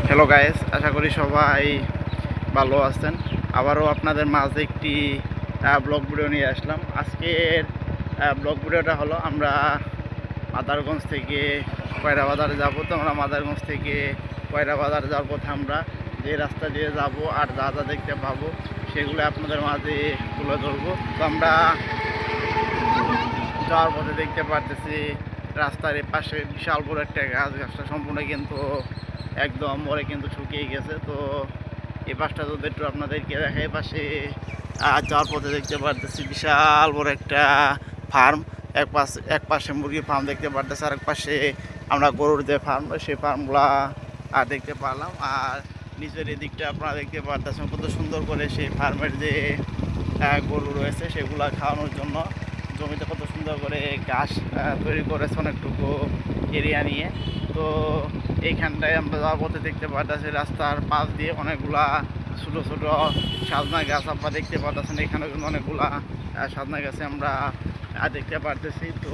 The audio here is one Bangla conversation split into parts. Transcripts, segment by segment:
হ্যালো গাইস, আশা করি সবাই ভালো আছেন। আবারও আপনাদের মাঝে একটি ব্লগ ভিডিও নিয়ে আসলাম। আজকের ব্লগ ভিডিওটা হলো আমরা মাদারগঞ্জ থেকে কয়রা বাজারে যাব। তো আমরা মাদারগঞ্জ থেকে কয়রা বাজারে যাওয়ার পথে আমরা যে রাস্তা দিয়ে যাব আর যা যা দেখতে পাবো সেগুলো আপনাদের মাঝে তুলে ধরবো। তো আমরা যাওয়ার পথে দেখতে পারতেছি রাস্তার পাশে বিশাল বড় একটা গাছ। গাছটা সম্পূর্ণ কিন্তু একদম মরে কিন্তু শুকিয়ে গেছে। তো এই পাশটা যদি একটু আপনাদেরকে দেখা, এই পাশে যাওয়ার পথে দেখতে পারতেছি বিশাল বড় একটা ফার্ম। এক পাশে মুরগির ফার্ম দেখতে পারতেছি, আর এক পাশে আমরা গরুর যে ফার্ম সেই ফার্মগুলা দেখতে পারলাম। আর নিচের এদিকটা আপনারা দেখতে পারতেছেন কত সুন্দর করে সেই ফার্মের যে গরু রয়েছে সেগুলা খাওয়ানোর জন্য জমিতে কত সুন্দর করে ঘাস তৈরি করেছে অনেকটুকু এরিয়া নিয়ে। তো এইখানটায় আমরা যাওয়ার পথে দেখতে পাচ্ছি রাস্তার পাশ দিয়ে অনেকগুলা ছোটো ছোটো সাজনা গাছ আপনারা দেখতে পাচ্ছেন। এখানে কিন্তু অনেকগুলা সাজনা গাছে আমরা দেখতে পারতেছি। তো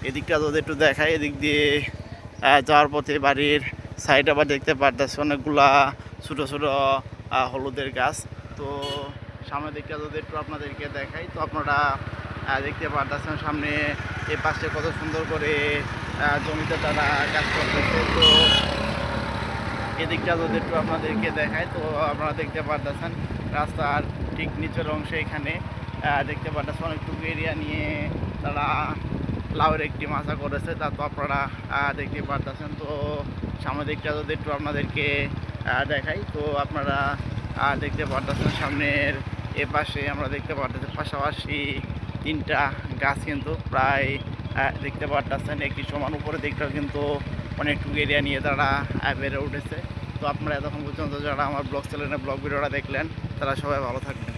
এদিকটা যদি একটু দেখাই, এদিক দিয়ে যাওয়ার পথে বাড়ির সাইড আবার দেখতে পারতেছি অনেকগুলা ছোটো ছোটো হলুদের গাছ। তো সামনের দিকটা যদি একটু আপনাদেরকে দেখাই, তো আপনারা দেখতে পারতেছেন সামনে এই পাশে কত সুন্দর করে জমিতে তারা কাজ করতেছে। তো এদিকটা যদি একটু আপনাদেরকে দেখায়, তো আপনারা দেখতে পারতেছেন রাস্তার ঠিক নিচের অংশে এখানে দেখতে পারতেছেন অনেকটুকু এরিয়া নিয়ে তারা লাউয়ের একটি মাচা করেছে। তা তো আপনারা দেখতে পারতেছেন। তো সামনের দিকটা যদি একটু আপনাদেরকে দেখাই, তো আপনারা দেখতে পারতেছেন সামনের এ পাশে আমরা দেখতে পারতেছি পাশাপাশি তিনটা গাছ কিন্তু প্রায় দেখতে পারতেছেন একই সমান। উপরে দিকটাও কিন্তু অনেকটুকু এরিয়া নিয়ে তারা বেড়ে উঠেছে। তো আপনারা এতক্ষণ পর্যন্ত যারা আমার ব্লগ চ্যানেলে ব্লগ ভিডিওটা দেখলেন তারা সবাই ভালো থাকবেন।